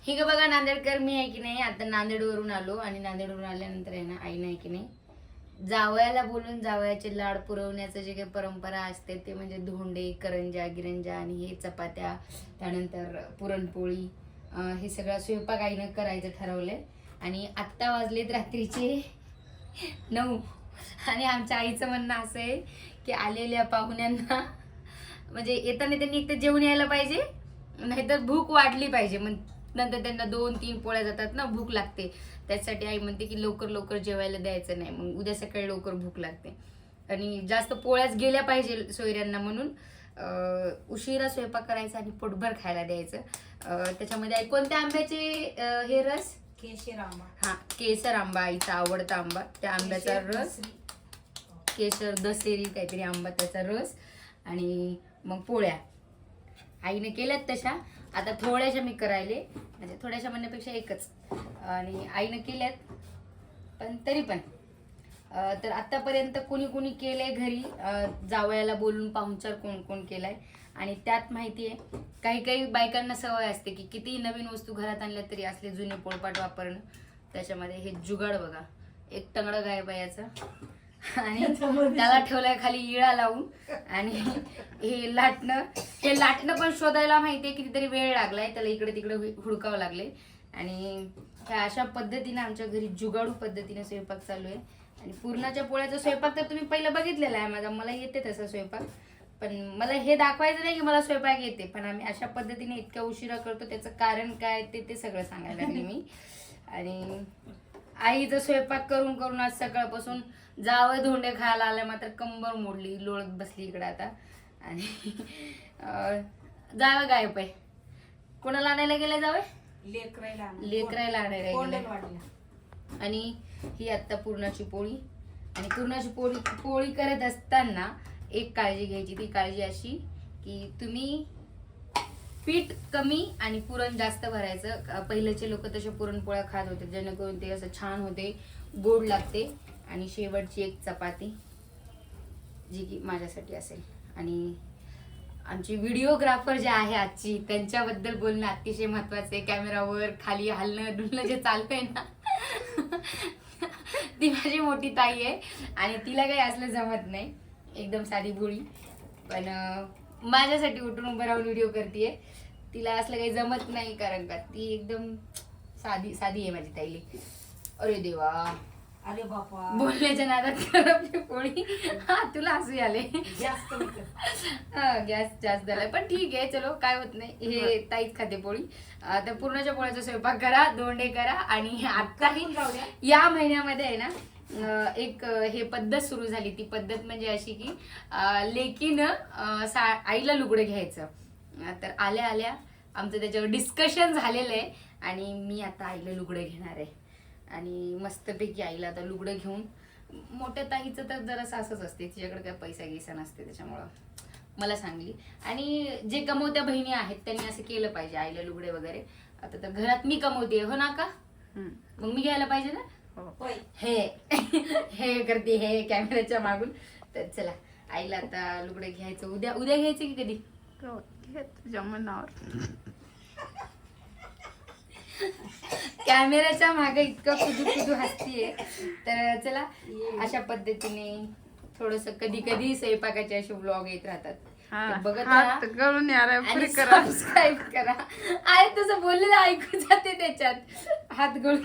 ही ग बघा नांदेडकर मी आहे की नाही, आता नांदेडवरून आलो आणि नांदेडवरून आल्यानंतर आहे ना आई नाही की नाही जावयाला बोलून जावयाचे लाड पुरवण्याचं जे काही परंपरा असते ते म्हणजे धोंडे, करंजा, गिरंजा आणि हे चपात्या, त्यानंतर पुरणपोळी, हे सगळं स्वयंपाक आईनं करायचं ठरवलंय. आणि आत्ता वाजलेत रात्रीचे 9 आणि आमच्या आईचं म्हणणं असं आहे की आलेल्या पाहुण्यांना म्हणजे येताना त्यांनी एक तर जेवण यायला पाहिजे, नाहीतर भूक वाढली पाहिजे. मग नंतर त्यांना 2-3 पोळ्या जातात ना, भूक लागते. त्यासाठी आई म्हणते की लवकर लवकर जेवायला द्यायचं नाही, मग उद्या सकाळी लवकर भूक लागते. आणि जास्त पोळ्याच गेल्या पाहिजे सोयऱ्यांना म्हणून उशिरा स्वयंपाक करायचा आणि पोटभर खायला द्यायचं. त्याच्यामध्ये आई कोणत्या आंब्याचे हे रस? केशर आंबा. हा, केसर आंबा आईचा आवडता आंबा, त्या आंब्याचा रस, केशर दसेरी काहीतरी आंबा, त्याचा रस आणि मग पोळ्या आईने केल्यात तशा. आता थोड्याशा मी करायले, म्हणजे थोड्याशा म्हणण्यापेक्षा एकच, आणि आईने केल्यात. पण तरी पण तर आतापर्यंत कोणी कोणी केलंय घरी, जावयाला बोलून पाहुणचार कोण कोण केलाय. आणि त्यात माहिती आहे काही काही बायकांना सवय असते की किती नवीन वस्तू घरात आणल्या तरी असले जुने पोळपाट वापरणं. त्याच्यामध्ये हे जुगाड बघा, एक टंगडं गायब आहे याचं, आणि त्याला ठेवलाय खाली इळा लावून. आणि हे लाटणं पण शोधायला माहितीये कितीतरी वेळ लागलाय, त्याला इकडे तिकडे हुडकावं लागले. आणि ह्या अशा पद्धतीने आमच्या घरी जुगाडू पद्धतीने स्वयंपाक चालू आहे. आणि पुरणाच्या पोळ्याचा स्वयंपाक तर तुम्ही पहिला बघितलेला आहे माझा, मला येते तसा स्वयंपाक. पण मला हे दाखवायचं नाही की मला स्वयंपाक येते, पण आम्ही अशा पद्धतीने इतक्या उशिरा करतो त्याचं कारण काय ते सगळं सांगायला लागले मी. आणि आईचा स्वयंपाक करून करून आज सकाळपासून जावं धोंडे खायला आलं, मात्र कंबर मोडली, लोळत बसली इकडे आता. आणि जावं गायब आहे. कोणाला आणायला गेलं जावं? लेकरायला आणायला गेलं. आणि ही आता पुरणाची पोळी. आणि पुरणाची पोळी करत असताना एक काळजी घ्यायची, ती काळजी अशी की तुम्ही पीठ कमी आणि पुरण जास्त भरायचं. पहिल्याचे लोक तसे पुरणपोळ्या खात होते जेणेकरून ते असं छान होते, गोड लागते. आणि शेवटची एक चपाती जी की माझ्यासाठी असेल. आणि आमची व्हिडिओग्राफर जे आहे आजची, त्यांच्याबद्दल बोलणं अतिशय महत्वाचं आहे. कॅमेरावर खाली हलणं डुलणं जे चालतंय ना ती माझी मोठी ताई आहे आणि तिला काही असलं जमत नाही, एकदम साधी भोळी. पण माझ्यासाठी उठून उभं राहून व्हिडिओ करते. तिला असलं काही जमत नाही, कारण का ती एकदम साधी आहे माझी ताईली. अरे देवा, अरे बापा, बोलण्याच्या नादात करपली पोळी. हा, तुला हसू आले. गॅस जास्त झालाय, पण ठीक आहे, चलो काय होत नाही. हे ताईच खाते पोळी. तर पूर्णाच्या पोळ्याचा स्वयंपाक करा, धोंडे करा. आणि आताही या महिन्यामध्ये आहे ना एक हे पद्धत सुरू झाली. ती पद्धत म्हणजे अशी की लेकीनं आईला लुगडं घ्यायचं. तर आल्या आल्या आमचं त्याच्यावर डिस्कशन झालेलं आहे आणि मी आता आईला लुगडं घेणार आहे. आणि मस्तपैकी आईला आता लुगडं घेऊन, मोठ्या ताईचं तर जरा सासच असते, तिच्याकडे काय पैसा गिसा नसते, त्याच्यामुळं मला सांगली. आणि जे कमवत्या बहिणी आहेत त्यांनी असं केलं पाहिजे, आईला लुगडे वगैरे. आता तर घरात मी कमवते, हो ना का, मग मी घ्यायला पाहिजे ना. हे करते हे कॅमेऱ्याच्या मागून. तर चला आईला आता लुगडे घ्यायचं. उद्या घ्यायचं की कधी? तुझ्या मनावर. कॅमेऱ्याच्या मागे इतकं कुदू हसतीये. तर चला अशा पद्धतीने थोडस कधी कधी स्वयंपाकाचे असे व्लॉग येत राहतात. बघत राहा आणि सबस्क्राईब करा. आहे तसं बोललेलं ऐकू जाते त्याच्यात, हात गळून